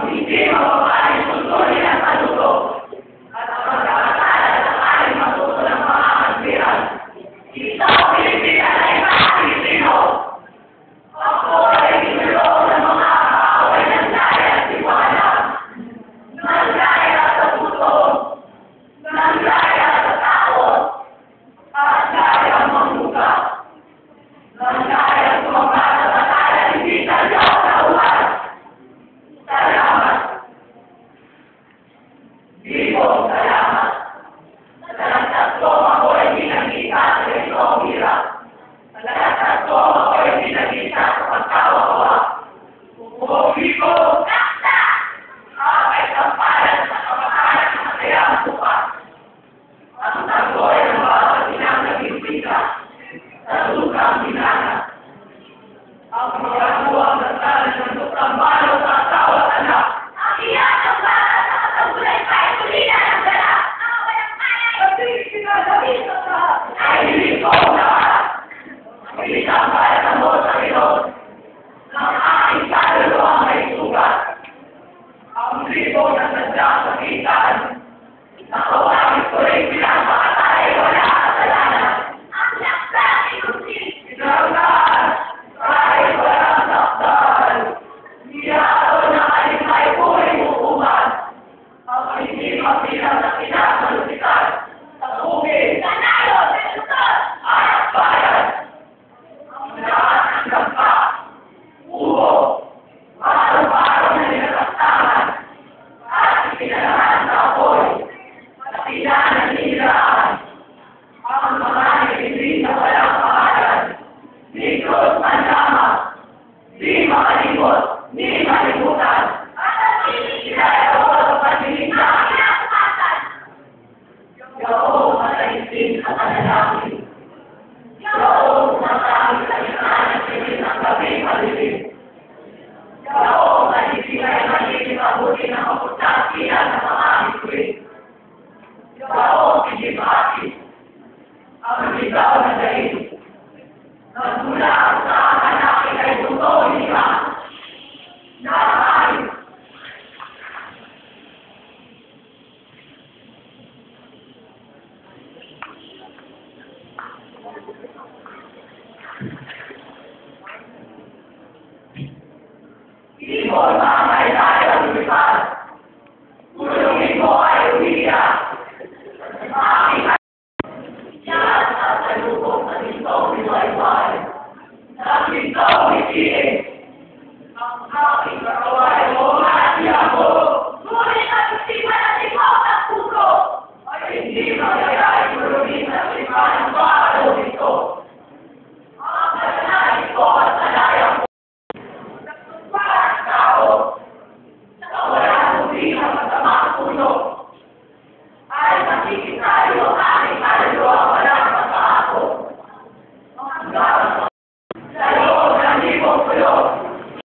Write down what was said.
Hindi mapapaling tuloy ang saludo at ang pagkakasala ng aling matutulang mga kasbiran. Isang Pilipinas ay Pilipino. Ako ay tinulong ng mga kaaway ng daya at tiwala. Nandaya sa puso, nandaya sa takot, at daya mamuka. Nandaya sumagat sa batala hindi sa Diyos sa uwan. Salamat. Bibong salamat. Salamat ko ako ay pinagkita sa itong hirap. Salamat ko ako ay pinagkita sa pagkawawa. Pupugi ko. Sakta! Ay kampalan sa kamakalan ng masayang bukas. Ang tagoy ng bawat inang nagigpita sa lukang binana. Ang mga buwang nasalan ng lukang balo sa asawa at anak. Ang iyan ang bala sa katagulay pa ay tulina ng dala. Ang walang kaya ay pinagawin sa lahat. Ay hindi ko lahat. Ang isang bala ng mo sa Pinoon. Ang aking kaluluwang may sugat. Ang libo na sadya sa kitaan. Nakawagin ko rin pinapakatay wala kasalanan. Ang laksa ay kusin. Pinagdaan. Kahit walang sakdal, niyaro na kalimay buhay hukuman. Ang hindi masilang na pinakalupitan sa bukid. Nanalo, Pelutot! At bayan. Ang lahat ng gagpa, ubo, araw-araw na nilakastangan, at ipinalahan sa apoy, at pinananirahan. Ang mga hindi na walang pangalan, di Cruz Manama, di makalimot, di malimutan. At ang sinisiraya ko sa pagdiling na kinabukasan. Yaong mataisip sa panalangin. Yaong matangin sa ikanagin ng gabi malilim. Yaong naisipay magiging mabuti ng kaputasiyan ng mga hikuin. Yaong pinibati ang ligaw na dahin. Nagmula sa anak ay totoo nila. Nahay. Ibon ang ay tayo lumipas. Kulungin mo ay umiyak. Aking yan at salubong sa lintong niwayway. Nakintong itiin. Ang aking karaway mo at ako.